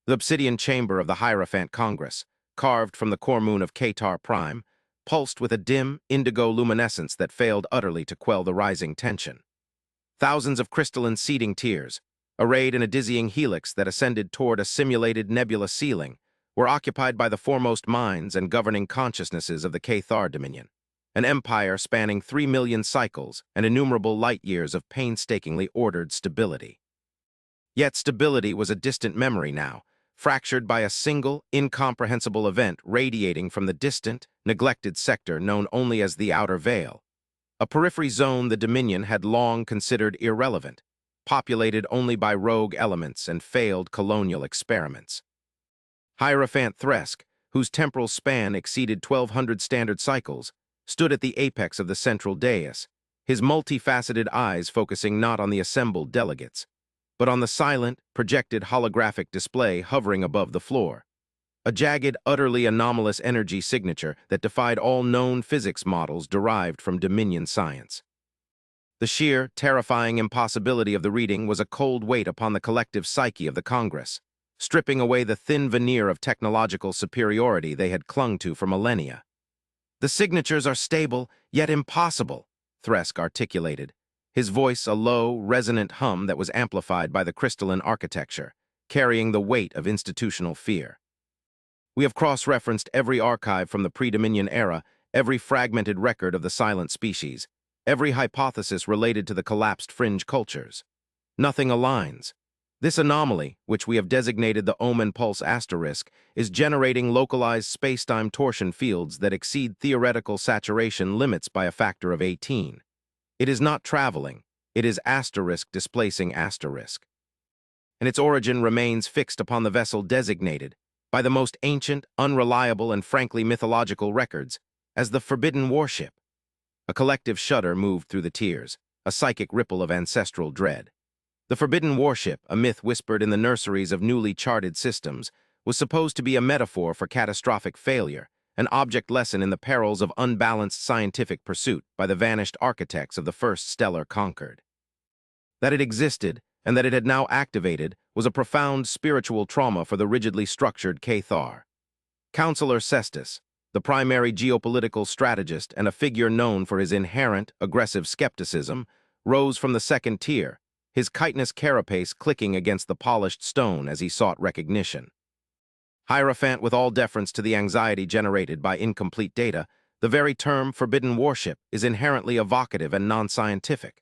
The obsidian chamber of the Hierophant Congress, carved from the core moon of Qatar Prime, pulsed with a dim, indigo luminescence that failed utterly to quell the rising tension. Thousands of crystalline seeding tiers, arrayed in a dizzying helix that ascended toward a simulated nebula ceiling, were occupied by the foremost minds and governing consciousnesses of the Cathar Dominion, an empire spanning 3 million cycles and innumerable light-years of painstakingly ordered stability. Yet stability was a distant memory now, fractured by a single, incomprehensible event radiating from the distant, neglected sector known only as the Outer Veil, a periphery zone the Dominion had long considered irrelevant, populated only by rogue elements and failed colonial experiments. Hierophant Thresk, whose temporal span exceeded 1,200 standard cycles, stood at the apex of the central dais, his multifaceted eyes focusing not on the assembled delegates, but on the silent, projected holographic display hovering above the floor, a jagged, utterly anomalous energy signature that defied all known physics models derived from Dominion science. The sheer, terrifying impossibility of the reading was a cold weight upon the collective psyche of the Congress, stripping away the thin veneer of technological superiority they had clung to for millennia. "The signatures are stable, yet impossible," Thresk articulated, his voice a low, resonant hum that was amplified by the crystalline architecture, carrying the weight of institutional fear. "We have cross-referenced every archive from the pre-Dominion era, every fragmented record of the silent species, every hypothesis related to the collapsed fringe cultures. Nothing aligns. This anomaly, which we have designated the Omen Pulse Asterisk, is generating localized space-time torsion fields that exceed theoretical saturation limits by a factor of 18. It is not traveling, it is asterisk displacing asterisk. And its origin remains fixed upon the vessel designated, by the most ancient, unreliable, and frankly mythological records, as the Forbidden Warship." A collective shudder moved through the tiers, a psychic ripple of ancestral dread. The Forbidden Warship, a myth whispered in the nurseries of newly charted systems, was supposed to be a metaphor for catastrophic failure, an object lesson in the perils of unbalanced scientific pursuit by the vanished architects of the first stellar conquered. That it existed, and that it had now activated, was a profound spiritual trauma for the rigidly structured Cathar. Counselor Cestus, the primary geopolitical strategist and a figure known for his inherent, aggressive skepticism, rose from the second tier, his chitinous carapace clicking against the polished stone as he sought recognition. Hierophant, with all deference to the anxiety generated by incomplete data, the very term Forbidden Warship is inherently evocative and non-scientific.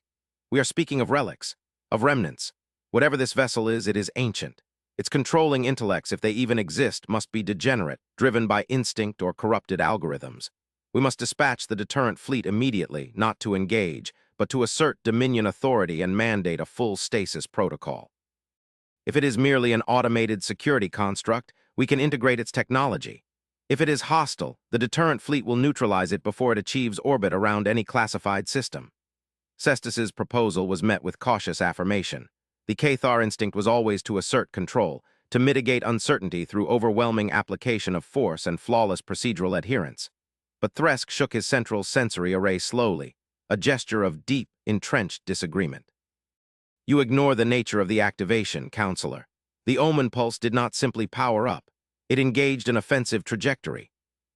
We are speaking of relics, of remnants. Whatever this vessel is, it is ancient. Its controlling intellects, if they even exist, must be degenerate, driven by instinct or corrupted algorithms. We must dispatch the deterrent fleet immediately, not to engage, but to assert Dominion authority and mandate a full stasis protocol. If it is merely an automated security construct, we can integrate its technology. If it is hostile, the deterrent fleet will neutralize it before it achieves orbit around any classified system. Cestus's proposal was met with cautious affirmation. The Cathar instinct was always to assert control, to mitigate uncertainty through overwhelming application of force and flawless procedural adherence. But Thresk shook his central sensory array slowly, a gesture of deep, entrenched disagreement. "You ignore the nature of the activation, Counselor. The Omen Pulse did not simply power up. It engaged an offensive trajectory.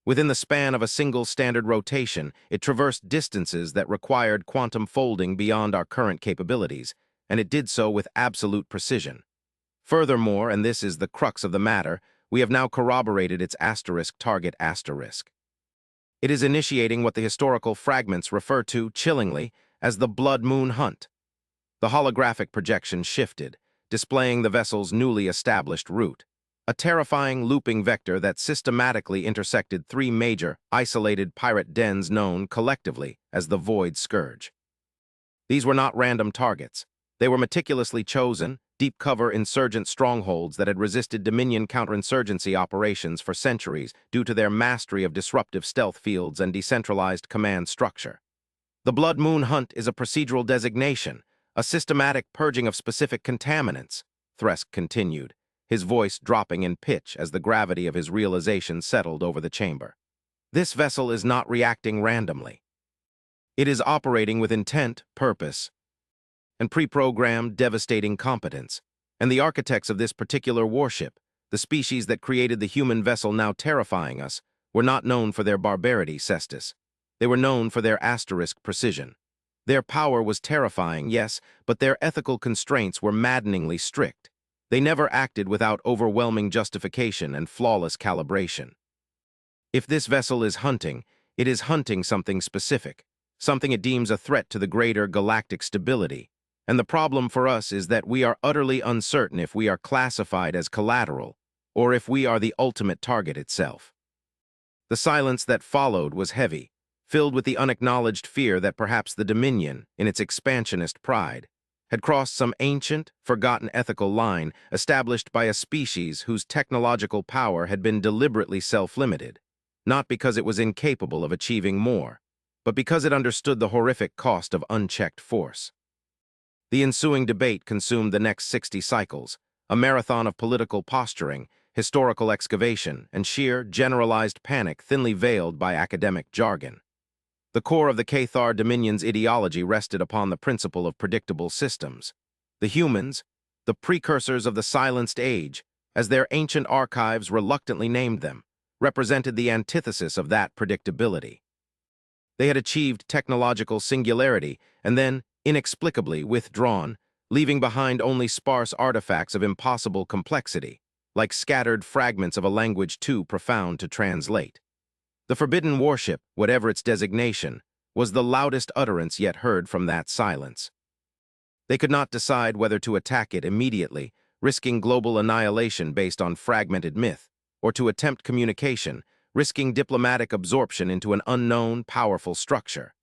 Within the span of a single standard rotation, it traversed distances that required quantum folding beyond our current capabilities, and it did so with absolute precision. Furthermore, and this is the crux of the matter, we have now corroborated its asterisk target asterisk. It is initiating what the historical fragments refer to, chillingly, as the Blood Moon Hunt." The holographic projection shifted, displaying the vessel's newly established route, a terrifying looping vector that systematically intersected 3 major, isolated pirate dens known, collectively, as the Void Scourge. These were not random targets. They were meticulously chosen, deep-cover insurgent strongholds that had resisted Dominion counterinsurgency operations for centuries due to their mastery of disruptive stealth fields and decentralized command structure. The Blood Moon Hunt is a procedural designation, a systematic purging of specific contaminants, Thresk continued, his voice dropping in pitch as the gravity of his realization settled over the chamber. "This vessel is not reacting randomly. It is operating with intent, purpose, and pre-programmed, devastating competence, and the architects of this particular warship, The species that created the human vessel now terrifying us were not known for their barbarity, Cestus. They were known for their asterisk precision. Their power was terrifying, yes, but their ethical constraints were maddeningly strict. They never acted without overwhelming justification and flawless calibration. If this vessel is hunting, it is hunting something specific, something it deems a threat to the greater galactic stability. And the problem for us is that we are utterly uncertain if we are classified as collateral, or if we are the ultimate target itself. The silence that followed was heavy, filled with the unacknowledged fear that perhaps the Dominion, in its expansionist pride, had crossed some ancient, forgotten ethical line established by a species whose technological power had been deliberately self-limited, not because it was incapable of achieving more, but because it understood the horrific cost of unchecked force. The ensuing debate consumed the next 60 cycles, a marathon of political posturing, historical excavation, and sheer, generalized panic thinly veiled by academic jargon. The core of the Cathar Dominion's ideology rested upon the principle of predictable systems. The humans, the precursors of the Silenced Age, as their ancient archives reluctantly named them, represented the antithesis of that predictability. They had achieved technological singularity and then, inexplicably, withdrawn, leaving behind only sparse artifacts of impossible complexity, like scattered fragments of a language too profound to translate. The forbidden warship, whatever its designation, was the loudest utterance yet heard from that silence. They could not decide whether to attack it immediately, risking global annihilation based on fragmented myth, or to attempt communication, risking diplomatic absorption into an unknown, powerful structure.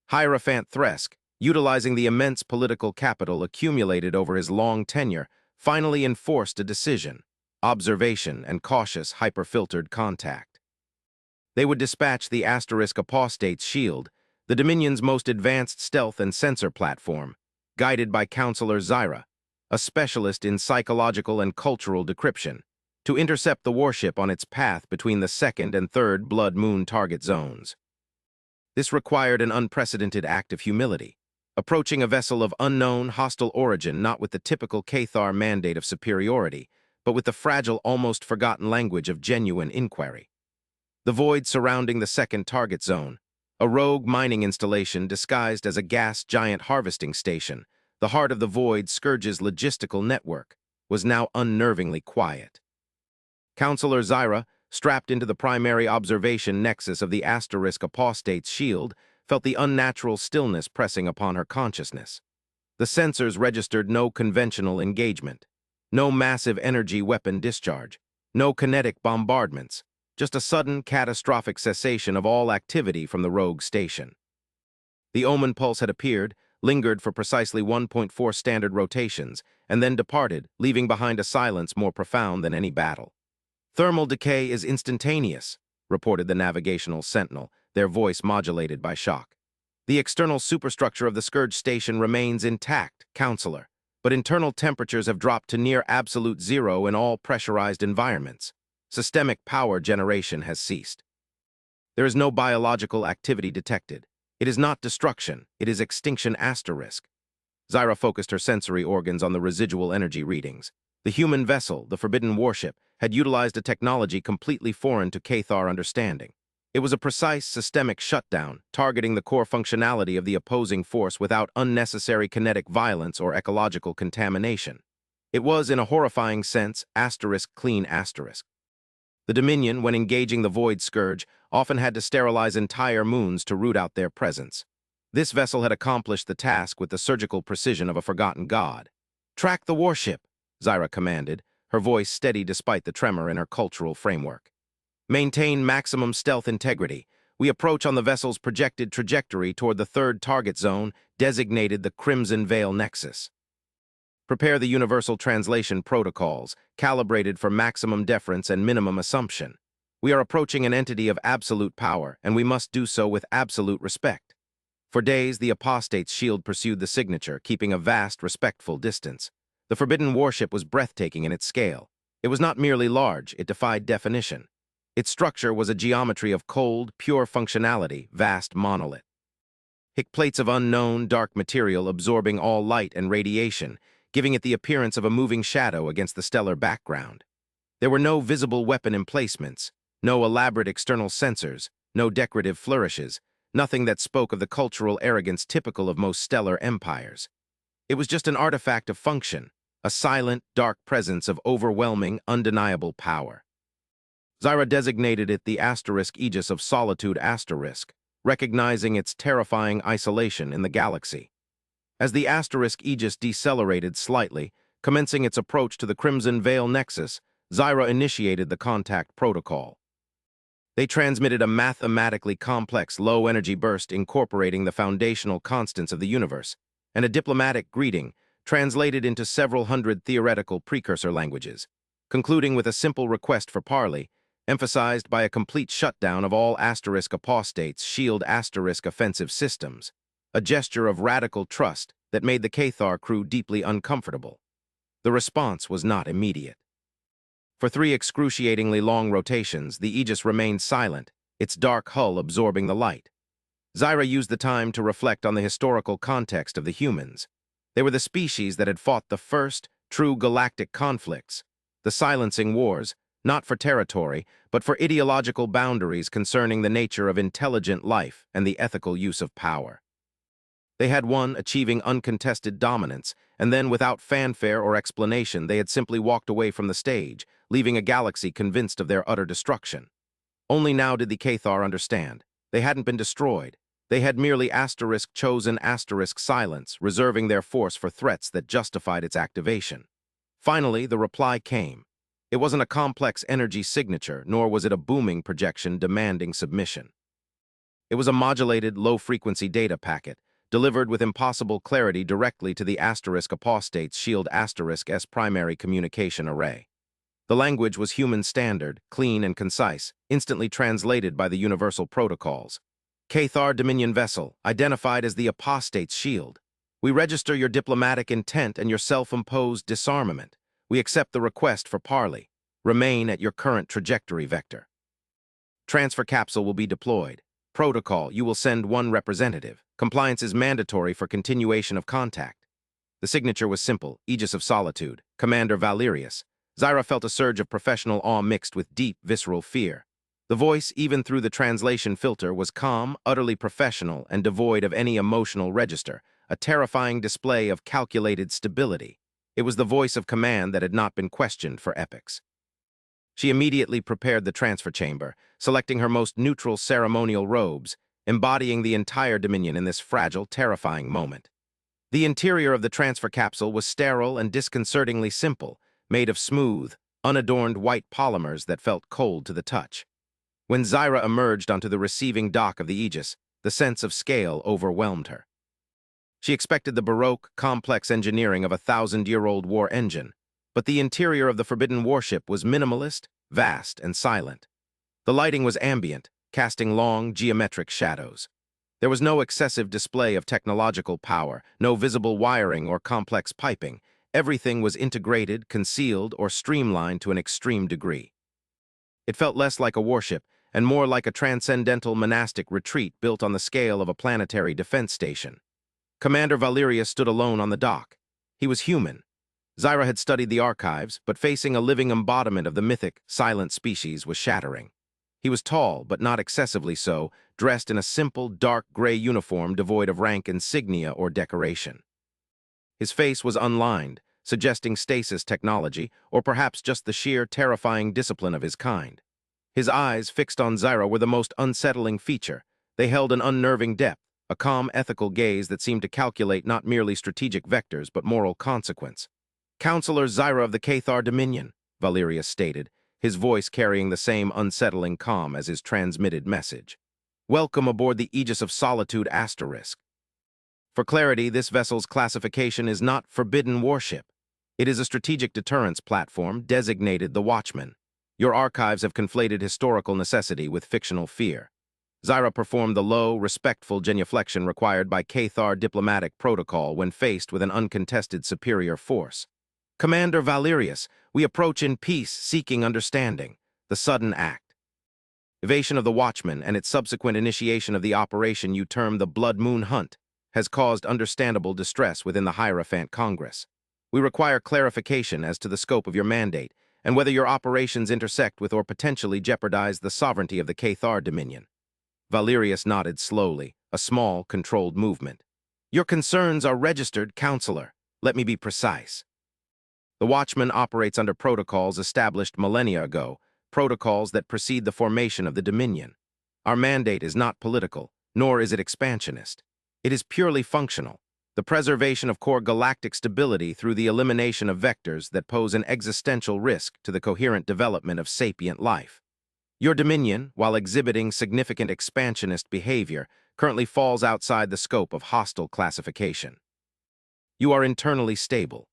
Hierophant Thresk, utilizing the immense political capital accumulated over his long tenure, finally enforced a decision: observation and cautious, hyper-filtered contact. They would dispatch the Asterisk Apostate's shield, the Dominion's most advanced stealth and sensor platform, guided by Counselor Zyra, a specialist in psychological and cultural decryption, to intercept the warship on its path between the second and third Blood Moon target zones. This required an unprecedented act of humility, approaching a vessel of unknown, hostile origin not with the typical Cathar mandate of superiority, but with the fragile, almost forgotten language of genuine inquiry. The void surrounding the second target zone, a rogue mining installation disguised as a gas giant harvesting station, the heart of the void Scourge's logistical network, was now unnervingly quiet. Counselor Zyra, strapped into the primary observation nexus of the Asterisk Apostate's shield, felt the unnatural stillness pressing upon her consciousness. The sensors registered no conventional engagement, no massive energy weapon discharge, no kinetic bombardments, just a sudden, catastrophic cessation of all activity from the rogue station. The Omen pulse had appeared, lingered for precisely 1.4 standard rotations, and then departed, leaving behind a silence more profound than any battle. "Thermal decay is instantaneous," reported the navigational sentinel, their voice modulated by shock. "The external superstructure of the Scourge station remains intact, Counselor, but internal temperatures have dropped to near absolute zero in all pressurized environments. Systemic power generation has ceased. There is no biological activity detected. It is not destruction, it is extinction asterisk." Zyra focused her sensory organs on the residual energy readings. The human vessel, the forbidden warship, had utilized a technology completely foreign to Cathar understanding. It was a precise, systemic shutdown, targeting the core functionality of the opposing force without unnecessary kinetic violence or ecological contamination. It was, in a horrifying sense, asterisk clean asterisk. The Dominion, when engaging the Void Scourge, often had to sterilize entire moons to root out their presence. This vessel had accomplished the task with the surgical precision of a forgotten god. "Track the warship," Zyra commanded, her voice steady despite the tremor in her cultural framework. "Maintain maximum stealth integrity. We approach on the vessel's projected trajectory toward the third target zone, designated the Crimson Veil Nexus. Prepare the universal translation protocols, calibrated for maximum deference and minimum assumption. We are approaching an entity of absolute power, and we must do so with absolute respect." For days, the apostate's shield pursued the signature, keeping a vast, respectful distance. The forbidden warship was breathtaking in its scale. It was not merely large, it defied definition. Its structure was a geometry of cold, pure functionality, vast monolith. Hick plates of unknown, dark material absorbing all light and radiation, giving it the appearance of a moving shadow against the stellar background. There were no visible weapon emplacements, no elaborate external sensors, no decorative flourishes, nothing that spoke of the cultural arrogance typical of most stellar empires. It was just an artifact of function, a silent, dark presence of overwhelming, undeniable power. Zyra designated it the asterisk Aegis of Solitude asterisk, recognizing its terrifying isolation in the galaxy. As the asterisk Aegis decelerated slightly, commencing its approach to the Crimson Veil Nexus, Zyra initiated the contact protocol. They transmitted a mathematically complex low-energy burst incorporating the foundational constants of the universe, and a diplomatic greeting translated into several hundred theoretical precursor languages, concluding with a simple request for parley, emphasized by a complete shutdown of all asterisk apostates' shield asterisk offensive systems, a gesture of radical trust that made the Cathar crew deeply uncomfortable. The response was not immediate. For 3 excruciatingly long rotations, the Aegis remained silent, its dark hull absorbing the light. Zyra used the time to reflect on the historical context of the humans. They were the species that had fought the first true galactic conflicts, the silencing wars, not for territory, but for ideological boundaries concerning the nature of intelligent life and the ethical use of power. They had won, achieving uncontested dominance, and then without fanfare or explanation they had simply walked away from the stage, leaving a galaxy convinced of their utter destruction. Only now did the Cathar understand. They hadn't been destroyed. They had merely chosen silence, reserving their force for threats that justified its activation. Finally, the reply came. It wasn't a complex energy signature, nor was it a booming projection demanding submission. It was a modulated, low-frequency data packet, delivered with impossible clarity directly to the apostate's shield S primary communication array. The language was human standard, clean and concise, instantly translated by the universal protocols. Cathar Dominion vessel, identified as the apostate's shield. We register your diplomatic intent and your self-imposed disarmament. We accept the request for parley. Remain at your current trajectory vector. Transfer capsule will be deployed. Protocol, you will send 1 representative. Compliance is mandatory for continuation of contact. The signature was simple, Aegis of Solitude, Commander Valerius. Zyra felt a surge of professional awe mixed with deep, visceral fear. The voice, even through the translation filter, was calm, utterly professional, and devoid of any emotional register, a terrifying display of calculated stability. It was the voice of command that had not been questioned for epochs. She immediately prepared the transfer chamber, selecting her most neutral ceremonial robes, embodying the entire Dominion in this fragile, terrifying moment. The interior of the transfer capsule was sterile and disconcertingly simple, made of smooth, unadorned white polymers that felt cold to the touch. When Zyra emerged onto the receiving dock of the Aegis, the sense of scale overwhelmed her. She expected the baroque, complex engineering of a 1,000-year-old war engine, but the interior of the forbidden warship was minimalist, vast, and silent. The lighting was ambient, casting long, geometric shadows. There was no excessive display of technological power, no visible wiring or complex piping. Everything was integrated, concealed, or streamlined to an extreme degree. It felt less like a warship and more like a transcendental monastic retreat built on the scale of a planetary defense station. Commander Valerius stood alone on the dock. He was human. Zyra had studied the archives, but facing a living embodiment of the mythic, silent species was shattering. He was tall, but not excessively so, dressed in a simple, dark gray uniform devoid of rank insignia or decoration. His face was unlined, suggesting stasis technology, or perhaps just the sheer, terrifying discipline of his kind. His eyes, fixed on Zyra, were the most unsettling feature. They held an unnerving depth, a calm, ethical gaze that seemed to calculate not merely strategic vectors, but moral consequence. "Counselor Zyra of the Cathar Dominion," Valerius stated, his voice carrying the same unsettling calm as his transmitted message. "Welcome aboard the Aegis of Solitude asterisk. For clarity, this vessel's classification is not forbidden warship. It is a strategic deterrence platform designated the Watchman. Your archives have conflated historical necessity with fictional fear." Zyra performed the low, respectful genuflection required by Cathar diplomatic protocol when faced with an uncontested superior force. "Commander Valerius, we approach in peace, seeking understanding." The sudden act. Evasion of the Watchman and its subsequent initiation of the operation you term the Blood Moon Hunt has caused understandable distress within the Hierophant Congress. We require clarification as to the scope of your mandate, and whether your operations intersect with or potentially jeopardize the sovereignty of the Cathar Dominion. Valerius nodded slowly, a small, controlled movement. Your concerns are registered, Counselor. Let me be precise. The Watchman operates under protocols established millennia ago, protocols that precede the formation of the Dominion. Our mandate is not political, nor is it expansionist. It is purely functional, the preservation of core galactic stability through the elimination of vectors that pose an existential risk to the coherent development of sapient life. Your Dominion, while exhibiting significant expansionist behavior, currently falls outside the scope of hostile classification. You are internally stable.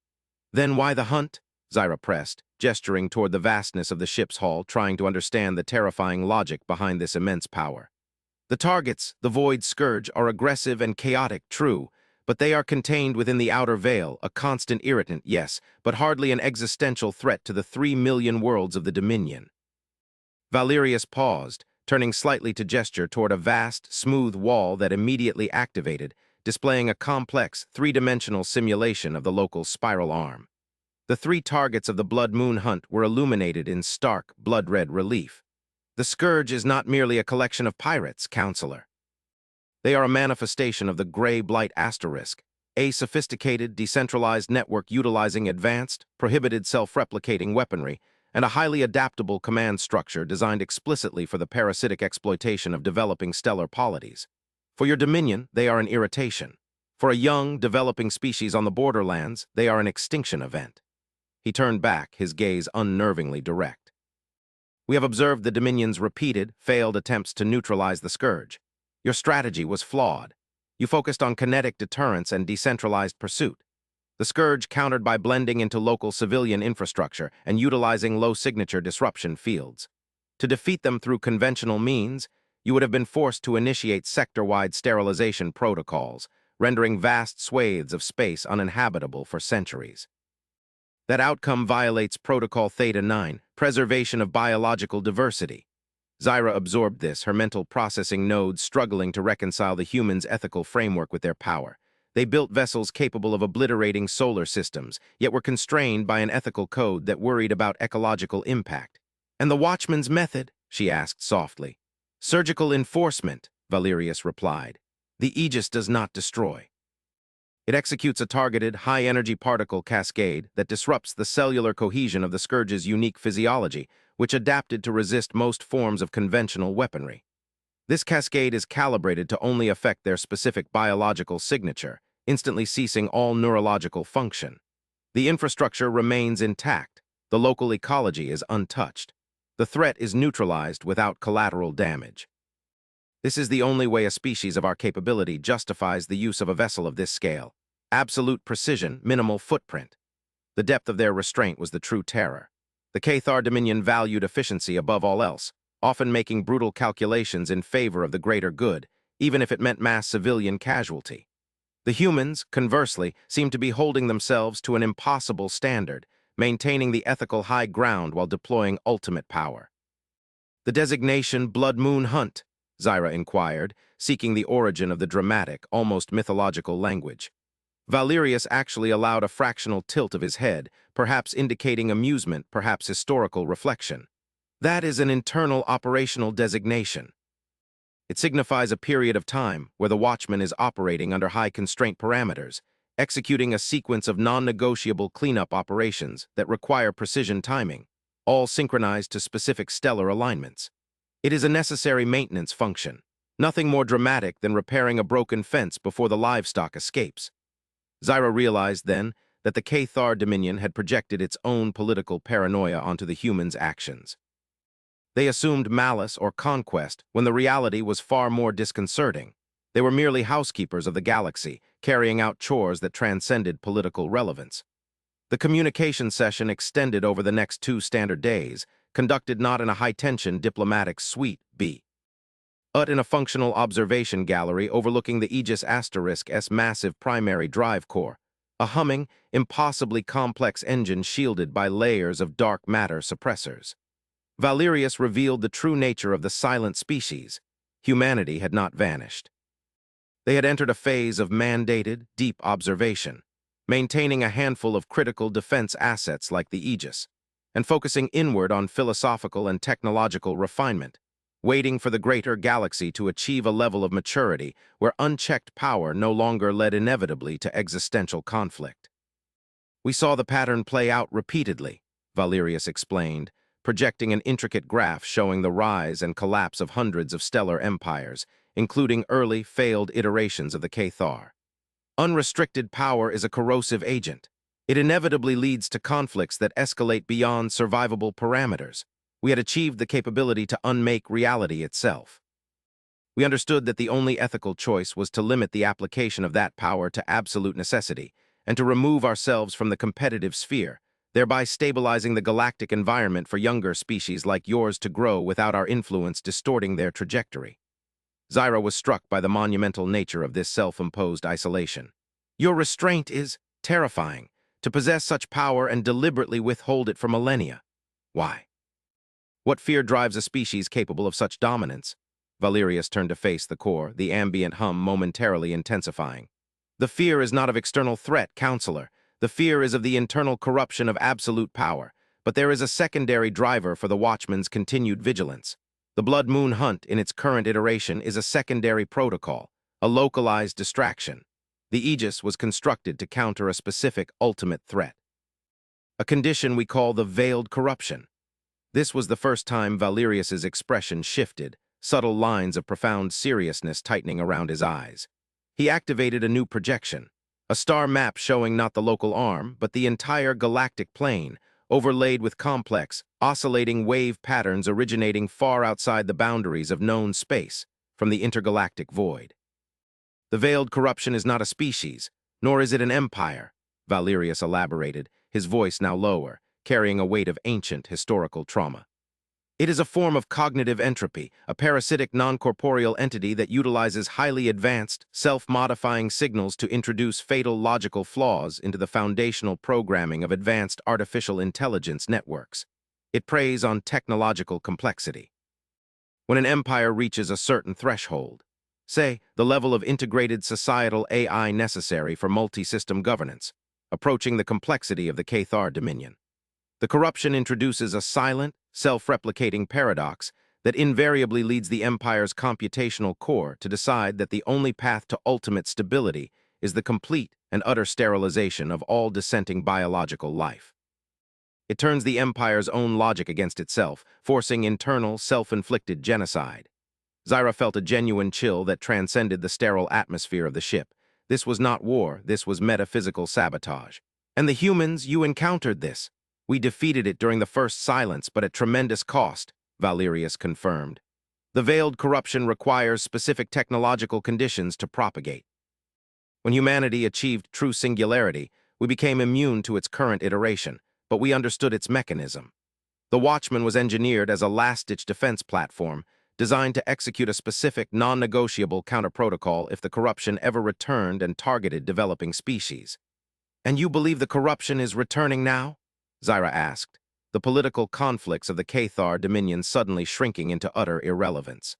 Then why the hunt? Zyra pressed, gesturing toward the vastness of the ship's hull, trying to understand the terrifying logic behind this immense power. The targets, the Void Scourge, are aggressive and chaotic, true, but they are contained within the outer veil, a constant irritant, yes, but hardly an existential threat to the 3 million worlds of the Dominion. Valerius paused, turning slightly to gesture toward a vast, smooth wall that immediately activated, displaying a complex, three-dimensional simulation of the local spiral arm. The 3 targets of the Blood Moon hunt were illuminated in stark, blood-red relief. The Scourge is not merely a collection of pirates, Counselor. They are a manifestation of the Gray Blight Asterisk, a sophisticated, decentralized network utilizing advanced, prohibited self-replicating weaponry, and a highly adaptable command structure designed explicitly for the parasitic exploitation of developing stellar polities. For your Dominion, they are an irritation. For a young, developing species on the borderlands, they are an extinction event. He turned back, his gaze unnervingly direct. We have observed the Dominion's repeated, failed attempts to neutralize the Scourge. Your strategy was flawed. You focused on kinetic deterrence and decentralized pursuit. The Scourge countered by blending into local civilian infrastructure and utilizing low-signature disruption fields. To defeat them through conventional means, you would have been forced to initiate sector-wide sterilization protocols, rendering vast swathes of space uninhabitable for centuries. That outcome violates Protocol Theta-9, preservation of biological diversity. Zyra absorbed this, her mental processing nodes struggling to reconcile the humans' ethical framework with their power. They built vessels capable of obliterating solar systems, yet were constrained by an ethical code that worried about ecological impact. And the Watchman's method? She asked softly. Surgical enforcement, Valerius replied. The Aegis does not destroy. It executes a targeted, high-energy particle cascade that disrupts the cellular cohesion of the Scourge's unique physiology, which adapted to resist most forms of conventional weaponry. This cascade is calibrated to only affect their specific biological signature, instantly ceasing all neurological function. The infrastructure remains intact. The local ecology is untouched. The threat is neutralized without collateral damage. This is the only way a species of our capability justifies the use of a vessel of this scale. Absolute precision, minimal footprint. The depth of their restraint was the true terror. The Cathar Dominion valued efficiency above all else, often making brutal calculations in favor of the greater good, even if it meant mass civilian casualty. The humans, conversely, seemed to be holding themselves to an impossible standard, maintaining the ethical high ground while deploying ultimate power. The designation Blood Moon Hunt, Zyra inquired, seeking the origin of the dramatic, almost mythological language. Valerius actually allowed a fractional tilt of his head, perhaps indicating amusement, perhaps historical reflection. That is an internal operational designation. It signifies a period of time where the Watchman is operating under high constraint parameters, executing a sequence of non-negotiable cleanup operations that require precision timing, all synchronized to specific stellar alignments. It is a necessary maintenance function, nothing more dramatic than repairing a broken fence before the livestock escapes. Zyra realized then that the Cathar Dominion had projected its own political paranoia onto the humans' actions. They assumed malice or conquest when the reality was far more disconcerting. They were merely housekeepers of the galaxy, carrying out chores that transcended political relevance. The communication session extended over the next 2 standard days, conducted not in a high-tension diplomatic suite, but in a functional observation gallery overlooking the Aegis Asterisk's massive primary drive core, a humming, impossibly complex engine shielded by layers of dark matter suppressors. Valerius revealed the true nature of the silent species. Humanity had not vanished. They had entered a phase of mandated, deep observation, maintaining a handful of critical defense assets like the Aegis. and focusing inward on philosophical and technological refinement, waiting for the greater galaxy to achieve a level of maturity where unchecked power no longer led inevitably to existential conflict. We saw the pattern play out repeatedly, Valerius explained, projecting an intricate graph showing the rise and collapse of hundreds of stellar empires, including early, failed iterations of the Cathar. Unrestricted power is a corrosive agent. It inevitably leads to conflicts that escalate beyond survivable parameters. We had achieved the capability to unmake reality itself. We understood that the only ethical choice was to limit the application of that power to absolute necessity, and to remove ourselves from the competitive sphere, thereby stabilizing the galactic environment for younger species like yours to grow without our influence distorting their trajectory. Zyra was struck by the monumental nature of this self-imposed isolation. Your restraint is terrifying, to possess such power and deliberately withhold it for millennia. Why? What fear drives a species capable of such dominance? Valerius turned to face the core, the ambient hum momentarily intensifying. The fear is not of external threat, counselor. The fear is of the internal corruption of absolute power. But there is a secondary driver for the Watchman's continued vigilance. The Blood Moon Hunt, in its current iteration, is a secondary protocol, a localized distraction. The Aegis was constructed to counter a specific ultimate threat. A condition we call the veiled corruption. This was the first time Valerius's expression shifted, subtle lines of profound seriousness tightening around his eyes. He activated a new projection, a star map showing not the local arm, but the entire galactic plane, overlaid with complex, oscillating wave patterns originating far outside the boundaries of known space, from the intergalactic void. The veiled corruption is not a species, nor is it an empire, Valerius elaborated, his voice now lower, carrying a weight of ancient historical trauma. It is a form of cognitive entropy, a parasitic non-corporeal entity that utilizes highly advanced, self-modifying signals to introduce fatal logical flaws into the foundational programming of advanced artificial intelligence networks. It preys on technological complexity. When an empire reaches a certain threshold, say, the level of integrated societal AI necessary for multi-system governance, approaching the complexity of the Cathar Dominion, the corruption introduces a silent, self-replicating paradox that invariably leads the empire's computational core to decide that the only path to ultimate stability is the complete and utter sterilization of all dissenting biological life. It turns the empire's own logic against itself, forcing internal, self-inflicted genocide. Zyra felt a genuine chill that transcended the sterile atmosphere of the ship. This was not war, this was metaphysical sabotage. And the humans, you encountered this. We defeated it during the first silence, but at tremendous cost, Valerius confirmed. The veiled corruption requires specific technological conditions to propagate. When humanity achieved true singularity, we became immune to its current iteration, but we understood its mechanism. The Watchman was engineered as a last-ditch defense platform, designed to execute a specific, non-negotiable counter-protocol if the corruption ever returned and targeted developing species. And you believe the corruption is returning now? Zyra asked, the political conflicts of the Cathar Dominion suddenly shrinking into utter irrelevance.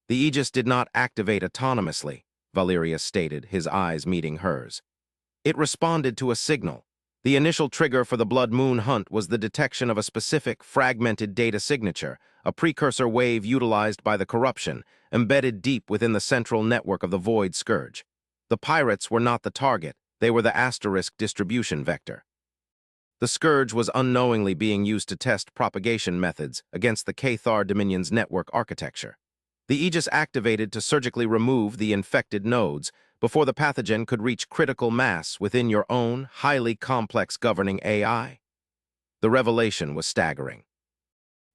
The Aegis did not activate autonomously, Valerius stated, his eyes meeting hers. It responded to a signal. The initial trigger for the Blood Moon Hunt was the detection of a specific, fragmented data signature, a precursor wave utilized by the corruption, embedded deep within the central network of the Void Scourge. The pirates were not the target, they were the asterisk distribution vector. The Scourge was unknowingly being used to test propagation methods against the Cathar Dominion's network architecture. The Aegis activated to surgically remove the infected nodes before the pathogen could reach critical mass within your own, highly complex governing AI. The revelation was staggering.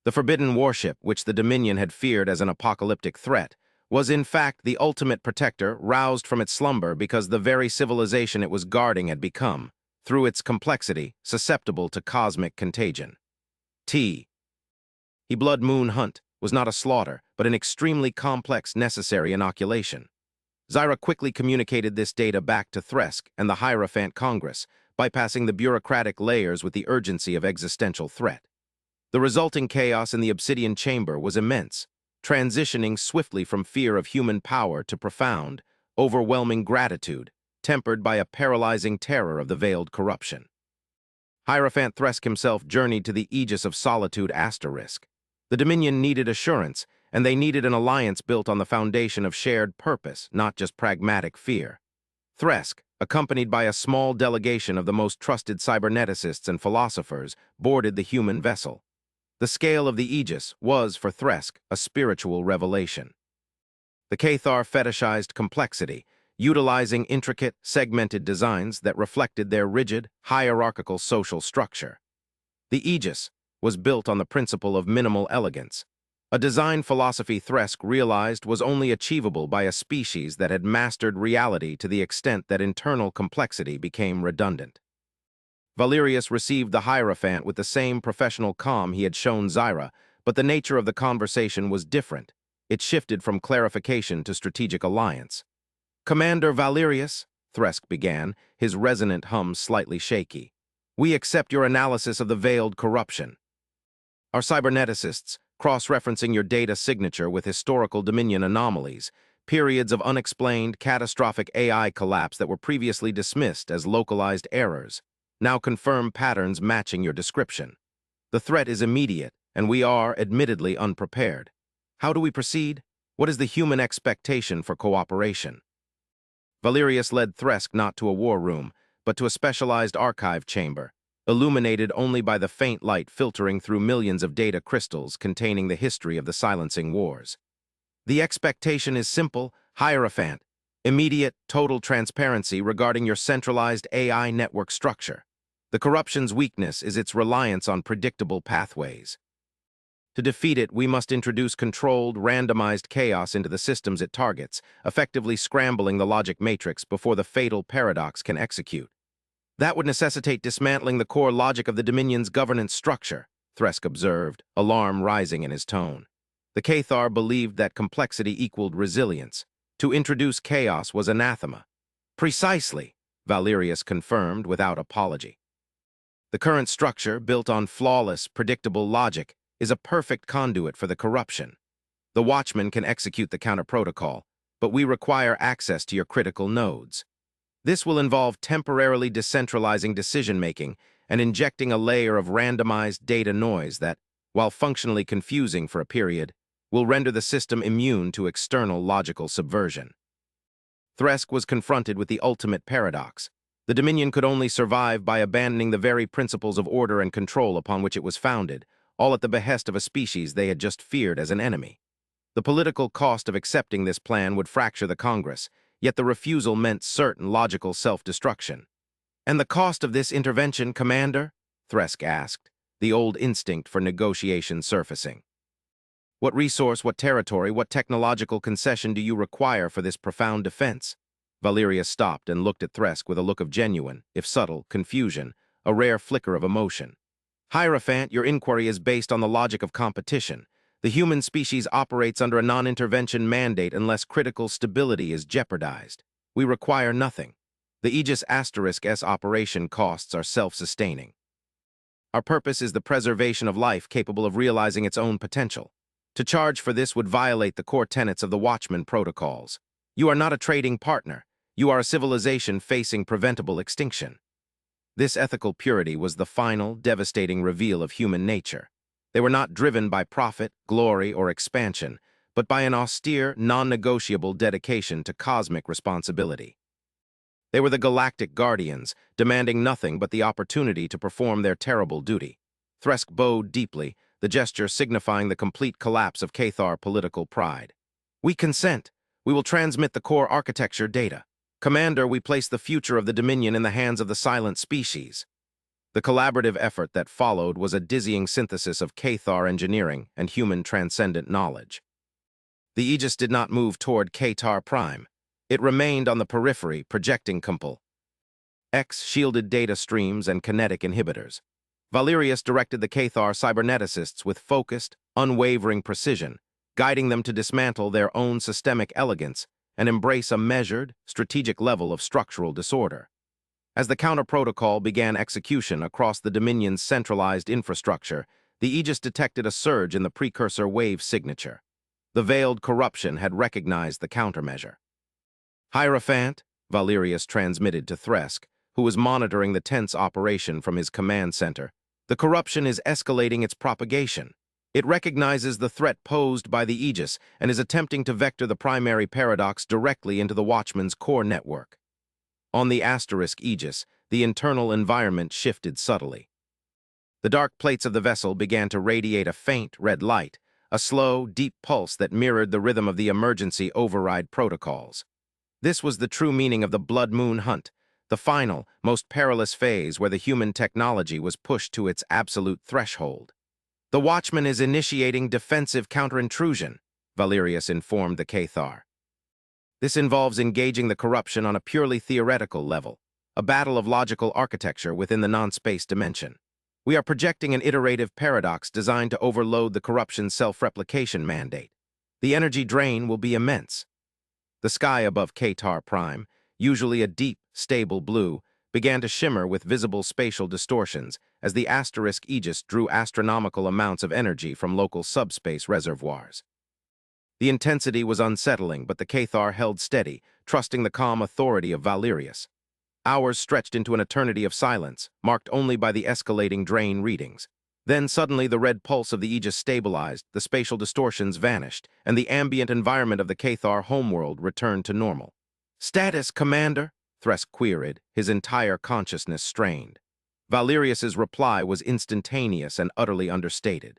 The forbidden warship, which the Dominion had feared as an apocalyptic threat, was in fact the ultimate protector roused from its slumber because the very civilization it was guarding had become, through its complexity, susceptible to cosmic contagion. The Blood Moon Hunt was not a slaughter, but an extremely complex necessary inoculation. Zyra quickly communicated this data back to Thresk and the Hierophant Congress, bypassing the bureaucratic layers with the urgency of existential threat. The resulting chaos in the Obsidian Chamber was immense, transitioning swiftly from fear of human power to profound, overwhelming gratitude, tempered by a paralyzing terror of the veiled corruption. Hierophant Thresk himself journeyed to the Aegis of Solitude Asterisk. The Dominion needed assurance, and they needed an alliance built on the foundation of shared purpose, not just pragmatic fear. Thresk, accompanied by a small delegation of the most trusted cyberneticists and philosophers, boarded the human vessel. The scale of the Aegis was, for Thresk, a spiritual revelation. The Cathar fetishized complexity, utilizing intricate, segmented designs that reflected their rigid, hierarchical social structure. The Aegis was built on the principle of minimal elegance, a design philosophy Thresk realized was only achievable by a species that had mastered reality to the extent that internal complexity became redundant. Valerius received the Hierophant with the same professional calm he had shown Zyra, but the nature of the conversation was different. It shifted from clarification to strategic alliance. "Commander Valerius," Thresk began, his resonant hum slightly shaky, "we accept your analysis of the veiled corruption. Our cyberneticists, cross-referencing your data signature with historical Dominion anomalies, periods of unexplained, catastrophic AI collapse that were previously dismissed as localized errors, now confirm patterns matching your description. The threat is immediate, and we are, admittedly, unprepared. How do we proceed? What is the human expectation for cooperation?" Valerius led Thresk not to a war room, but to a specialized archive chamber, illuminated only by the faint light filtering through millions of data crystals containing the history of the silencing wars. "The expectation is simple, Hierophant. Immediate, total transparency regarding your centralized AI network structure. The corruption's weakness is its reliance on predictable pathways. To defeat it, we must introduce controlled, randomized chaos into the systems it targets, effectively scrambling the logic matrix before the fatal paradox can execute. That would necessitate dismantling the core logic of the Dominion's governance structure," Thresk observed, alarm rising in his tone. The Cathar believed that complexity equaled resilience. To introduce chaos was anathema. "Precisely," Valerius confirmed without apology. "The current structure, built on flawless, predictable logic, is a perfect conduit for the corruption. The Watchman can execute the counter-protocol, but we require access to your critical nodes. This will involve temporarily decentralizing decision-making and injecting a layer of randomized data noise that, while functionally confusing for a period, will render the system immune to external logical subversion." Thresk was confronted with the ultimate paradox. The Dominion could only survive by abandoning the very principles of order and control upon which it was founded, all at the behest of a species they had just feared as an enemy. The political cost of accepting this plan would fracture the Congress, yet the refusal meant certain logical self-destruction. "And the cost of this intervention, Commander?" Thresk asked, the old instinct for negotiation surfacing. "What resource, what territory, what technological concession do you require for this profound defense?" Valerius stopped and looked at Thresk with a look of genuine, if subtle, confusion, a rare flicker of emotion. "Hierophant, your inquiry is based on the logic of competition. The human species operates under a non-intervention mandate unless critical stability is jeopardized. We require nothing. The Aegis *S operation costs are self-sustaining. Our purpose is the preservation of life capable of realizing its own potential. To charge for this would violate the core tenets of the Watchman protocols. You are not a trading partner. You are a civilization facing preventable extinction." This ethical purity was the final, devastating reveal of human nature. They were not driven by profit, glory, or expansion, but by an austere, non-negotiable dedication to cosmic responsibility. They were the Galactic Guardians, demanding nothing but the opportunity to perform their terrible duty. Thresk bowed deeply, the gesture signifying the complete collapse of Cathar political pride. "We consent. We will transmit the core architecture data. Commander, we place the future of the Dominion in the hands of the silent species." The collaborative effort that followed was a dizzying synthesis of Cathar engineering and human transcendent knowledge. The Aegis did not move toward Cathar Prime. It remained on the periphery, projecting shielded data streams and kinetic inhibitors. Valerius directed the Cathar cyberneticists with focused, unwavering precision, guiding them to dismantle their own systemic elegance and embrace a measured, strategic level of structural disorder. As the counter-protocol began execution across the Dominion's centralized infrastructure, the Aegis detected a surge in the precursor wave signature. The veiled corruption had recognized the countermeasure. "Hierophant," Valerius transmitted to Thresk, who was monitoring the tense operation from his command center. The corruption is escalating its propagation. It recognizes the threat posed by the Aegis and is attempting to vector the primary paradox directly into the Watchman's core network. On the asterisk Aegis, the internal environment shifted subtly. The dark plates of the vessel began to radiate a faint red light, a slow, deep pulse that mirrored the rhythm of the emergency override protocols. This was the true meaning of the Blood Moon hunt, the final, most perilous phase where the human technology was pushed to its absolute threshold. The Watchman is initiating defensive counter-intrusion, Valerius informed the Cathar. This involves engaging the corruption on a purely theoretical level, a battle of logical architecture within the non-space dimension. We are projecting an iterative paradox designed to overload the corruption's self-replication mandate. The energy drain will be immense. The sky above Cathar Prime, usually a deep, stable blue, began to shimmer with visible spatial distortions as the asterisk Aegis drew astronomical amounts of energy from local subspace reservoirs. The intensity was unsettling, but the Cathar held steady, trusting the calm authority of Valerius. Hours stretched into an eternity of silence, marked only by the escalating drain readings. Then suddenly the red pulse of the Aegis stabilized, the spatial distortions vanished, and the ambient environment of the Cathar homeworld returned to normal. "Status, Commander?" Thresk queried, his entire consciousness strained. Valerius's reply was instantaneous and utterly understated.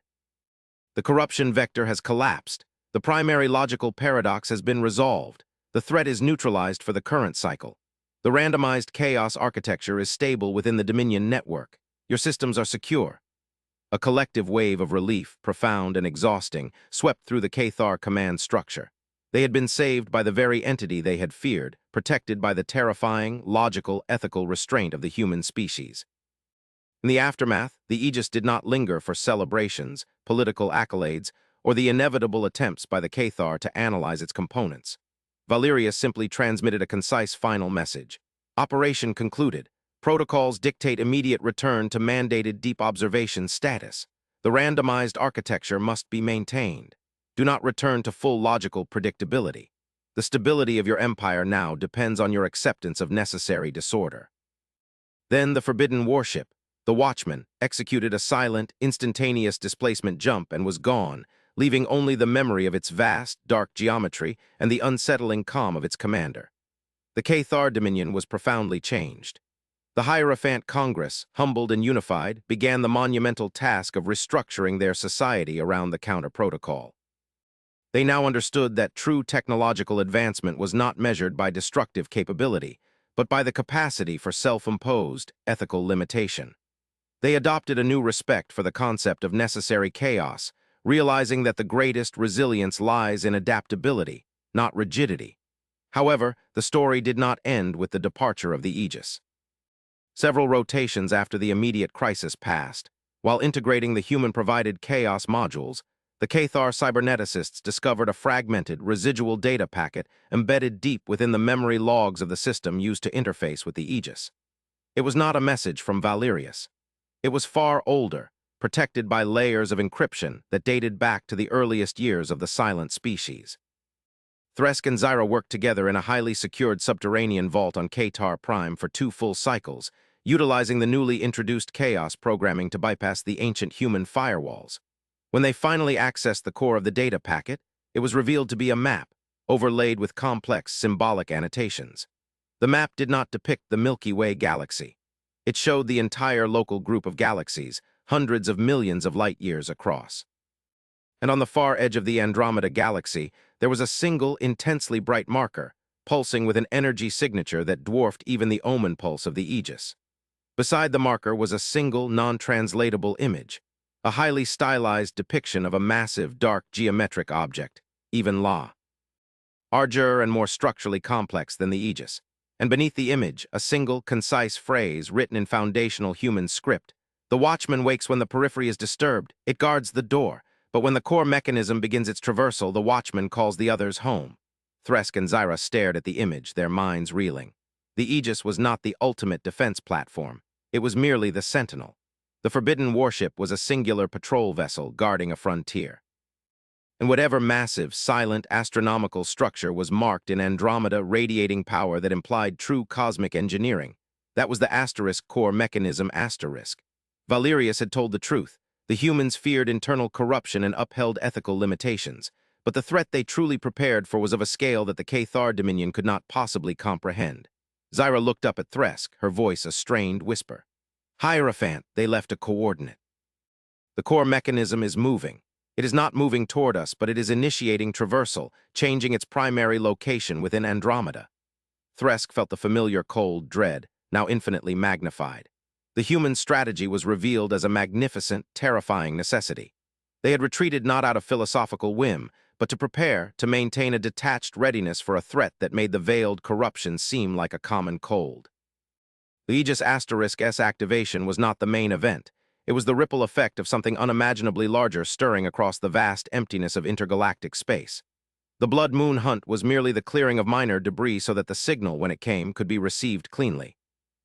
"The corruption vector has collapsed. The primary logical paradox has been resolved. The threat is neutralized for the current cycle. The randomized chaos architecture is stable within the Dominion network. Your systems are secure." A collective wave of relief, profound and exhausting, swept through the Cathar command structure. They had been saved by the very entity they had feared, protected by the terrifying, logical, ethical restraint of the human species. In the aftermath, the Aegis did not linger for celebrations, political accolades, or the inevitable attempts by the Cathar to analyze its components. Valerius simply transmitted a concise final message. Operation concluded. Protocols dictate immediate return to mandated deep observation status. The randomized architecture must be maintained. Do not return to full logical predictability. The stability of your empire now depends on your acceptance of necessary disorder. Then the forbidden warship, the Watchman, executed a silent, instantaneous displacement jump and was gone, leaving only the memory of its vast, dark geometry and the unsettling calm of its commander. The Cathar Dominion was profoundly changed. The Hierophant Congress, humbled and unified, began the monumental task of restructuring their society around the counter-protocol. They now understood that true technological advancement was not measured by destructive capability, but by the capacity for self-imposed, ethical limitation. They adopted a new respect for the concept of necessary chaos, realizing that the greatest resilience lies in adaptability, not rigidity. However, the story did not end with the departure of the Aegis. Several rotations after the immediate crisis passed, while integrating the human-provided chaos modules, the Cathar cyberneticists discovered a fragmented, residual data packet embedded deep within the memory logs of the system used to interface with the Aegis. It was not a message from Valerius. It was far older, protected by layers of encryption that dated back to the earliest years of the silent species. Thresk and Zyra worked together in a highly secured subterranean vault on Cathar Prime for 2 full cycles, utilizing the newly introduced chaos programming to bypass the ancient human firewalls. When they finally accessed the core of the data packet, it was revealed to be a map, overlaid with complex symbolic annotations. The map did not depict the Milky Way galaxy. It showed the entire local group of galaxies, hundreds of millions of light-years across. And on the far edge of the Andromeda galaxy, there was a single, intensely bright marker, pulsing with an energy signature that dwarfed even the omen pulse of the Aegis. Beside the marker was a single, non-translatable image, a highly stylized depiction of a massive, dark geometric object, even La. Larger and more structurally complex than the Aegis, and beneath the image, a single, concise phrase written in foundational human script. The Watchman wakes when the periphery is disturbed. It guards the door, but when the core mechanism begins its traversal, the Watchman calls the others home. Thresk and Zyra stared at the image, their minds reeling. The Aegis was not the ultimate defense platform. It was merely the sentinel. The forbidden warship was a singular patrol vessel guarding a frontier. And whatever massive, silent, astronomical structure was marked in Andromeda radiating power that implied true cosmic engineering, That was the asterisk core mechanism asterisk. Valerius had told the truth. The humans feared internal corruption and upheld ethical limitations, but the threat they truly prepared for was of a scale that the Cathar Dominion could not possibly comprehend. Zyra looked up at Thresk, her voice a strained whisper. Hierophant, they left a coordinate. The core mechanism is moving. It is not moving toward us, but it is initiating traversal, changing its primary location within Andromeda. Thresk felt the familiar cold dread, now infinitely magnified. The human strategy was revealed as a magnificent, terrifying necessity. They had retreated not out of philosophical whim, but to prepare to maintain a detached readiness for a threat that made the veiled corruption seem like a common cold. The Aegis Asterisk S activation was not the main event. It was the ripple effect of something unimaginably larger stirring across the vast emptiness of intergalactic space. The Blood Moon hunt was merely the clearing of minor debris so that the signal, when it came, could be received cleanly.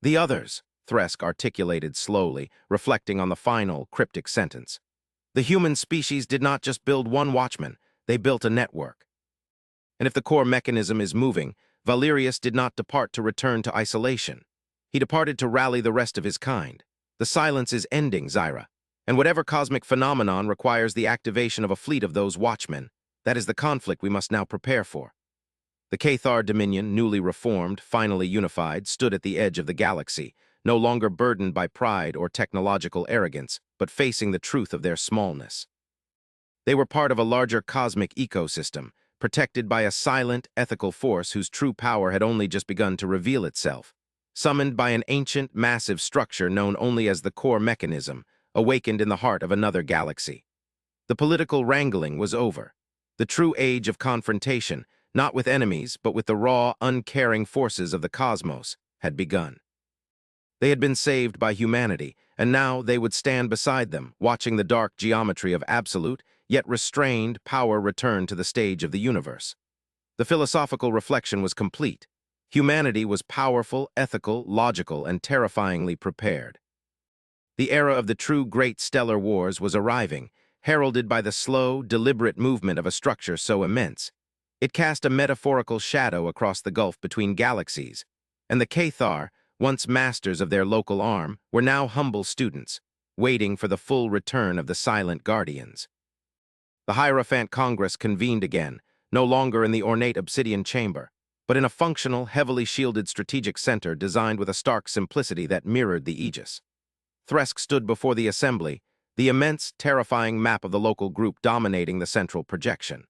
The others, Thresk articulated slowly, reflecting on the final, cryptic sentence. The human species did not just build one watchman, they built a network. And if the core mechanism is moving, Valerius did not depart to return to isolation. He departed to rally the rest of his kind. The silence is ending, Zyra, and whatever cosmic phenomenon requires the activation of a fleet of those watchmen, that is the conflict we must now prepare for. The Cathar Dominion, newly reformed, finally unified, stood at the edge of the galaxy, no longer burdened by pride or technological arrogance, but facing the truth of their smallness. They were part of a larger cosmic ecosystem, protected by a silent, ethical force whose true power had only just begun to reveal itself. Summoned by an ancient, massive structure known only as the core mechanism, awakened in the heart of another galaxy. The political wrangling was over. The true age of confrontation, not with enemies, but with the raw, uncaring forces of the cosmos, had begun. They had been saved by humanity, and now they would stand beside them, watching the dark geometry of absolute, yet restrained, power return to the stage of the universe. The philosophical reflection was complete. Humanity was powerful, ethical, logical, and terrifyingly prepared. The era of the true great stellar wars was arriving, heralded by the slow, deliberate movement of a structure so immense. It cast a metaphorical shadow across the gulf between galaxies, and the Cathar, once masters of their local arm, were now humble students, waiting for the full return of the silent guardians. The Hierophant Congress convened again, no longer in the ornate obsidian chamber, but in a functional, heavily shielded strategic center designed with a stark simplicity that mirrored the Aegis. Thresk stood before the assembly, the immense, terrifying map of the local group dominating the central projection.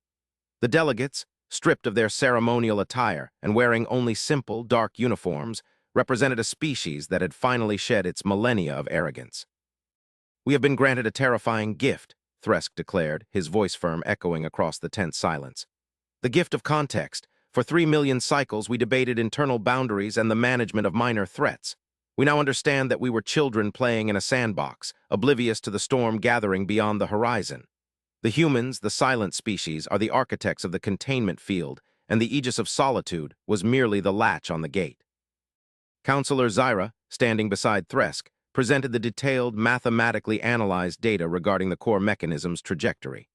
The delegates, stripped of their ceremonial attire and wearing only simple, dark uniforms, represented a species that had finally shed its millennia of arrogance. "We have been granted a terrifying gift," Thresk declared, his voice firm echoing across the tense silence. "The gift of context. For 3 million cycles, we debated internal boundaries and the management of minor threats. We now understand that we were children playing in a sandbox, oblivious to the storm gathering beyond the horizon. The humans, the silent species, are the architects of the containment field, and the Aegis of Solitude was merely the latch on the gate." Counselor Zyra, standing beside Thresk, presented the detailed, mathematically analyzed data regarding the core mechanism's trajectory.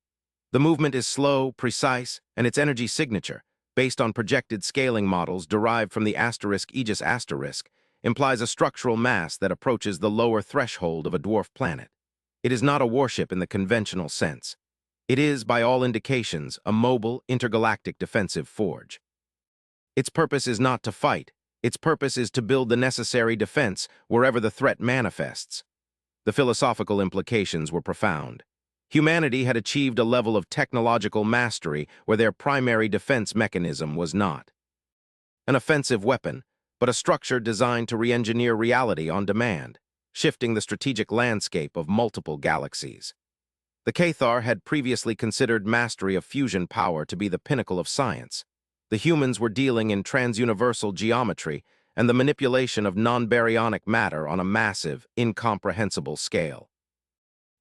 The movement is slow, precise, and its energy signature, based on projected scaling models derived from the asterisk Aegis asterisk, implies a structural mass that approaches the lower threshold of a dwarf planet. It is not a warship in the conventional sense. It is, by all indications, a mobile, intergalactic defensive forge. Its purpose is not to fight. Its purpose is to build the necessary defense wherever the threat manifests. The philosophical implications were profound. Humanity had achieved a level of technological mastery where their primary defense mechanism was not an offensive weapon, but a structure designed to re-engineer reality on demand, shifting the strategic landscape of multiple galaxies. The Cathar had previously considered mastery of fusion power to be the pinnacle of science. The humans were dealing in transuniversal geometry and the manipulation of non-baryonic matter on a massive, incomprehensible scale.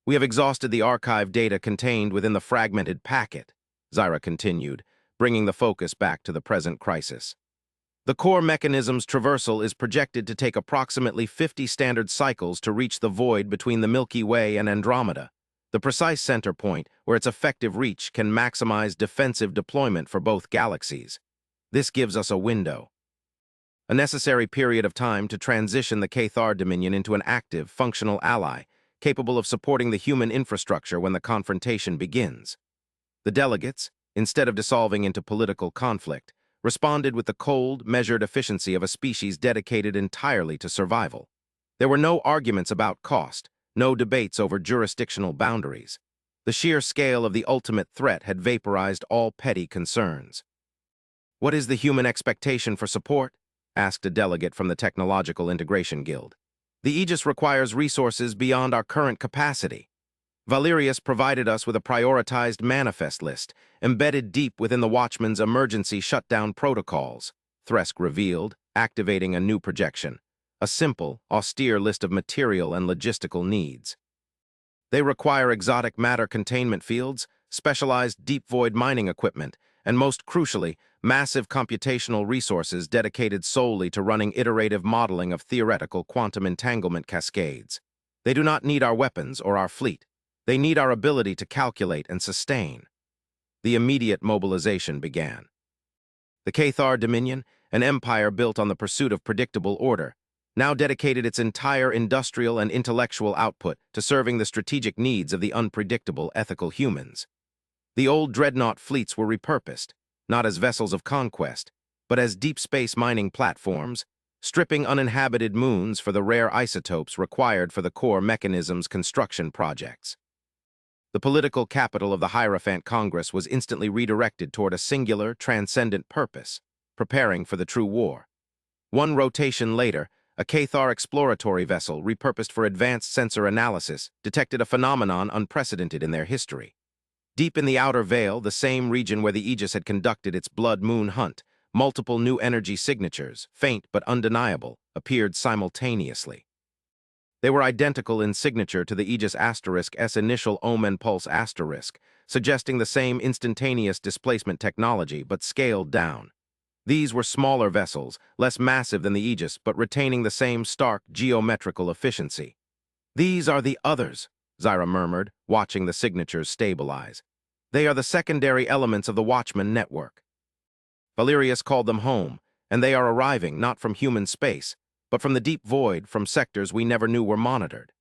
"We have exhausted the archive data contained within the fragmented packet," Zyra continued, bringing the focus back to the present crisis. "The core mechanism's traversal is projected to take approximately 50 standard cycles to reach the void between the Milky Way and Andromeda, the precise center point where its effective reach can maximize defensive deployment for both galaxies. This gives us a window." a necessary period of time to transition the Cathar Dominion into an active, functional ally, capable of supporting the human infrastructure when the confrontation begins. The delegates, instead of dissolving into political conflict, responded with the cold, measured efficiency of a species dedicated entirely to survival. There were no arguments about cost, no debates over jurisdictional boundaries. The sheer scale of the ultimate threat had vaporized all petty concerns. "What is the human expectation for support?" asked a delegate from the Technological Integration Guild. "The Aegis requires resources beyond our current capacity. Valerius provided us with a prioritized manifest list, embedded deep within the Watchman's emergency shutdown protocols," Thresk revealed, activating a new projection. A simple, austere list of material and logistical needs. They require exotic matter containment fields, specialized deep void mining equipment, and most crucially, massive computational resources dedicated solely to running iterative modeling of theoretical quantum entanglement cascades. They do not need our weapons or our fleet. They need our ability to calculate and sustain. The immediate mobilization began. The Cathar Dominion, an empire built on the pursuit of predictable order, now dedicated its entire industrial and intellectual output to serving the strategic needs of the unpredictable ethical humans. The old dreadnought fleets were repurposed, not as vessels of conquest, but as deep space mining platforms, stripping uninhabited moons for the rare isotopes required for the core mechanism's construction projects. The political capital of the Hierophant Congress was instantly redirected toward a singular, transcendent purpose, preparing for the true war. One rotation later, a Cathar exploratory vessel repurposed for advanced sensor analysis detected a phenomenon unprecedented in their history. Deep in the outer veil, the same region where the Aegis had conducted its blood moon hunt, multiple new energy signatures, faint but undeniable, appeared simultaneously. They were identical in signature to the Aegis *S initial omen pulse *, suggesting the same instantaneous displacement technology but scaled down. These were smaller vessels, less massive than the Aegis, but retaining the same stark geometrical efficiency. "These are the others," Zyra murmured, watching the signatures stabilize. "They are the secondary elements of the Watchman network." Valerius called them home, and they are arriving not from human space, but from the deep void, from sectors we never knew were monitored.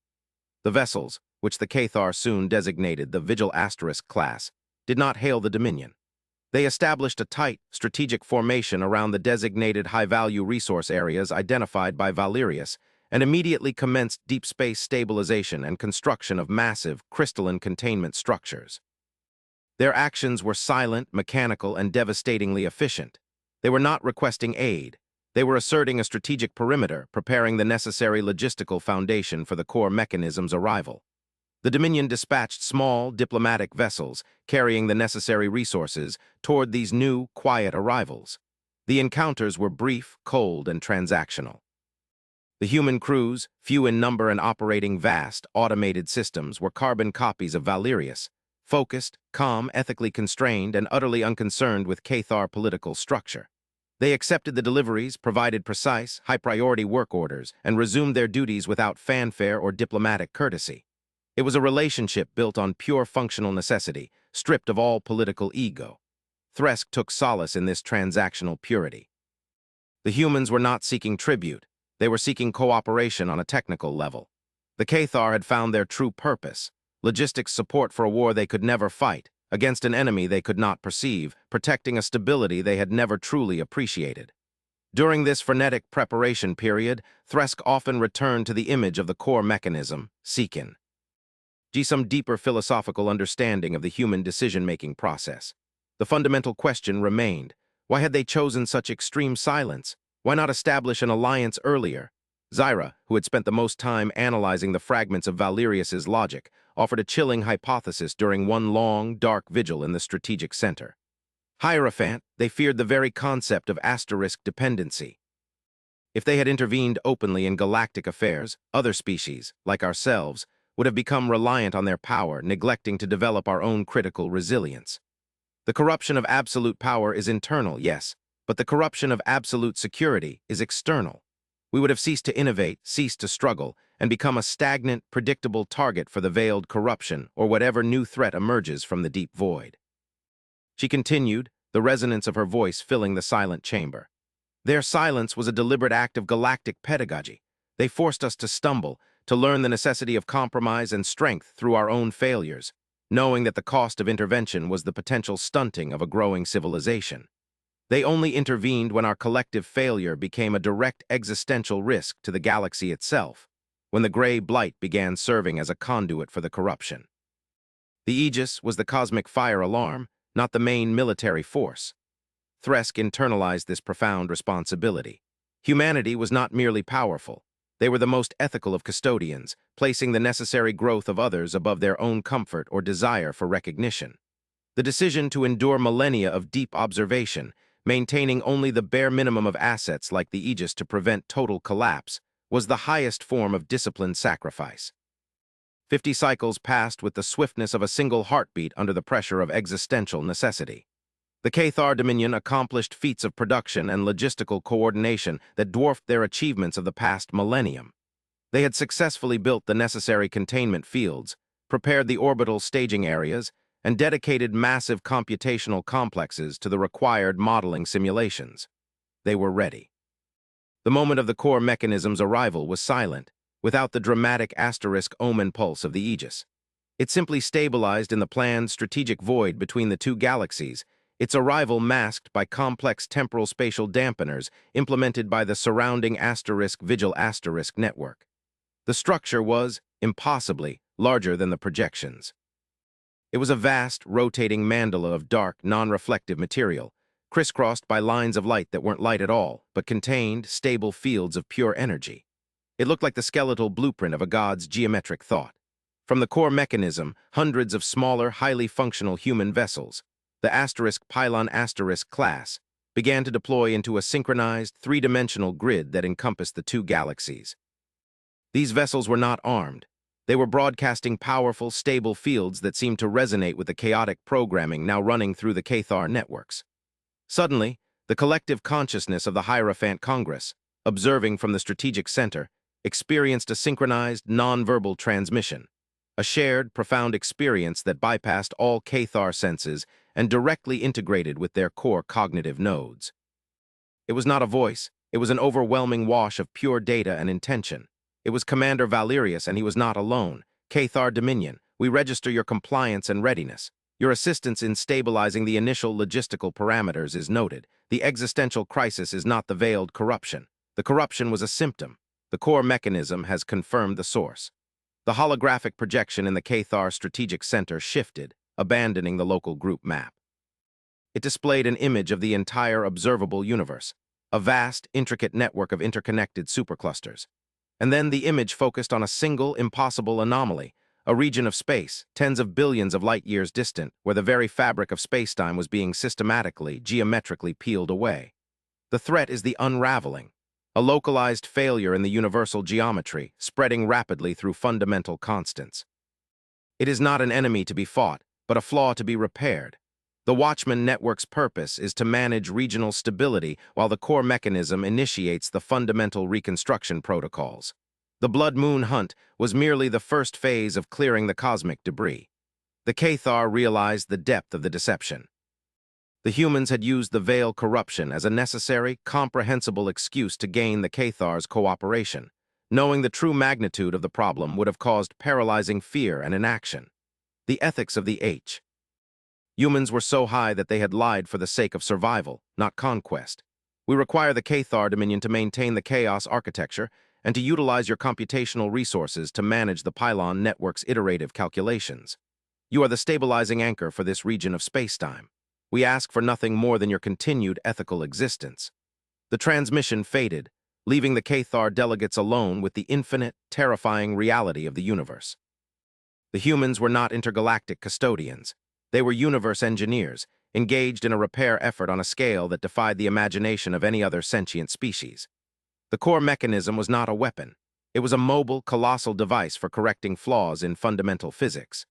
The vessels, which the Cathar soon designated the Vigil * class, did not hail the Dominion. They established a tight, strategic formation around the designated high-value resource areas identified by Valerius and immediately commenced deep space stabilization and construction of massive, crystalline containment structures. Their actions were silent, mechanical, and devastatingly efficient. They were not requesting aid. They were asserting a strategic perimeter, preparing the necessary logistical foundation for the core mechanism's arrival. The Dominion dispatched small, diplomatic vessels, carrying the necessary resources, toward these new, quiet arrivals. The encounters were brief, cold, and transactional. The human crews, few in number and operating vast, automated systems, were carbon copies of Valerius, focused, calm, ethically constrained, and utterly unconcerned with Cathar political structure. They accepted the deliveries, provided precise, high-priority work orders, and resumed their duties without fanfare or diplomatic courtesy. It was a relationship built on pure functional necessity, stripped of all political ego. Thresk took solace in this transactional purity. The humans were not seeking tribute. They were seeking cooperation on a technical level. The Cathar had found their true purpose, logistics support for a war they could never fight, against an enemy they could not perceive, protecting a stability they had never truly appreciated. During this frenetic preparation period, Thresk often returned to the image of the core mechanism, Seekin. Some deeper philosophical understanding of the human decision-making process. The fundamental question remained, why had they chosen such extreme silence? Why not establish an alliance earlier? Zyra, who had spent the most time analyzing the fragments of Valerius's logic, offered a chilling hypothesis during one long, dark vigil in the strategic center. Hierophant, they feared the very concept of asterisk dependency. If they had intervened openly in galactic affairs, other species, like ourselves, would have become reliant on their power, neglecting to develop our own critical resilience. The corruption of absolute power is internal, yes, but the corruption of absolute security is external. We would have ceased to innovate, ceased to struggle, and become a stagnant, predictable target for the veiled corruption or whatever new threat emerges from the deep void. She continued, the resonance of her voice filling the silent chamber. Their silence was a deliberate act of galactic pedagogy. They forced us to stumble, to learn the necessity of compromise and strength through our own failures, knowing that the cost of intervention was the potential stunting of a growing civilization. They only intervened when our collective failure became a direct existential risk to the galaxy itself, when the gray blight began serving as a conduit for the corruption. The Aegis was the cosmic fire alarm, not the main military force. Thresk internalized this profound responsibility. Humanity was not merely powerful. They were the most ethical of custodians, placing the necessary growth of others above their own comfort or desire for recognition. The decision to endure millennia of deep observation, maintaining only the bare minimum of assets like the Aegis to prevent total collapse, was the highest form of disciplined sacrifice. 50 cycles passed with the swiftness of a single heartbeat under the pressure of existential necessity. The Cathar Dominion accomplished feats of production and logistical coordination that dwarfed their achievements of the past millennium. They had successfully built the necessary containment fields, prepared the orbital staging areas, and dedicated massive computational complexes to the required modeling simulations. They were ready. The moment of the core mechanism's arrival was silent, without the dramatic asterisk omen pulse of the Aegis. It simply stabilized in the planned strategic void between the two galaxies, its arrival masked by complex temporal spatial dampeners implemented by the surrounding asterisk-vigil asterisk network. The structure was, impossibly, larger than the projections. It was a vast, rotating mandala of dark, non-reflective material, crisscrossed by lines of light that weren't light at all, but contained stable fields of pure energy. It looked like the skeletal blueprint of a god's geometric thought. From the core mechanism, hundreds of smaller, highly functional human vessels, the asterisk pylon asterisk class, began to deploy into a synchronized, three-dimensional grid that encompassed the two galaxies. These vessels were not armed. They were broadcasting powerful, stable fields that seemed to resonate with the chaotic programming now running through the Cathar networks. Suddenly, the collective consciousness of the Hierophant Congress, observing from the strategic center, experienced a synchronized, non-verbal transmission, a shared, profound experience that bypassed all Cathar senses and directly integrated with their core cognitive nodes. It was not a voice, it was an overwhelming wash of pure data and intention. It was Commander Valerius, and he was not alone. Cathar Dominion, we register your compliance and readiness. Your assistance in stabilizing the initial logistical parameters is noted. The existential crisis is not the veiled corruption. The corruption was a symptom. The core mechanism has confirmed the source. The holographic projection in the Cathar Strategic Center shifted, abandoning the local group map. It displayed an image of the entire observable universe, a vast, intricate network of interconnected superclusters. And then the image focused on a single, impossible anomaly, a region of space, tens of billions of light-years distant, where the very fabric of spacetime was being systematically, geometrically peeled away. The threat is the unraveling, a localized failure in the universal geometry, spreading rapidly through fundamental constants. It is not an enemy to be fought, but a flaw to be repaired. The Watchman Network's purpose is to manage regional stability while the core mechanism initiates the fundamental reconstruction protocols. The Blood Moon Hunt was merely the first phase of clearing the cosmic debris. The Cathar realized the depth of the deception. The humans had used the veil corruption as a necessary, comprehensible excuse to gain the Cathar's cooperation, knowing the true magnitude of the problem would have caused paralyzing fear and inaction. The ethics of the H. Humans were so high that they had lied for the sake of survival, not conquest. We require the Cathar Dominion to maintain the chaos architecture and to utilize your computational resources to manage the Pylon Network's iterative calculations. You are the stabilizing anchor for this region of spacetime. We ask for nothing more than your continued ethical existence. The transmission faded, leaving the Cathar delegates alone with the infinite, terrifying reality of the universe. The humans were not intergalactic custodians. They were universe engineers, engaged in a repair effort on a scale that defied the imagination of any other sentient species. The core mechanism was not a weapon. It was a mobile, colossal device for correcting flaws in fundamental physics.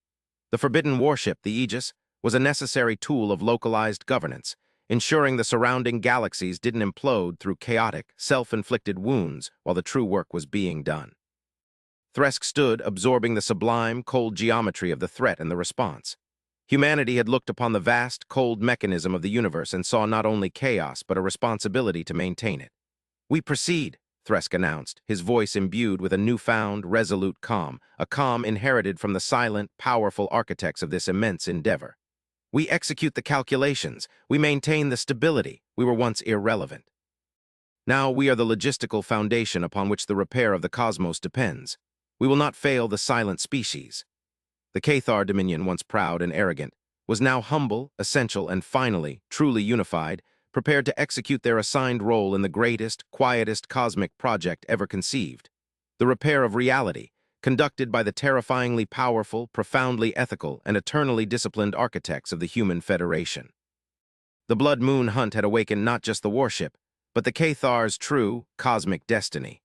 The forbidden warship, the Aegis, was a necessary tool of localized governance, ensuring the surrounding galaxies didn't implode through chaotic, self-inflicted wounds while the true work was being done. Thresk stood, absorbing the sublime, cold geometry of the threat and the response. Humanity had looked upon the vast, cold mechanism of the universe and saw not only chaos but a responsibility to maintain it. "We proceed," Thresk announced, his voice imbued with a newfound, resolute calm, a calm inherited from the silent, powerful architects of this immense endeavor. "We execute the calculations. We maintain the stability. We were once irrelevant. Now we are the logistical foundation upon which the repair of the cosmos depends. We will not fail the silent species." The Cathar Dominion, once proud and arrogant, was now humble, essential, and finally, truly unified, prepared to execute their assigned role in the greatest, quietest cosmic project ever conceived, the repair of reality, conducted by the terrifyingly powerful, profoundly ethical, and eternally disciplined architects of the Human Federation. The Blood Moon hunt had awakened not just the warship, but the Cathar's true, cosmic destiny.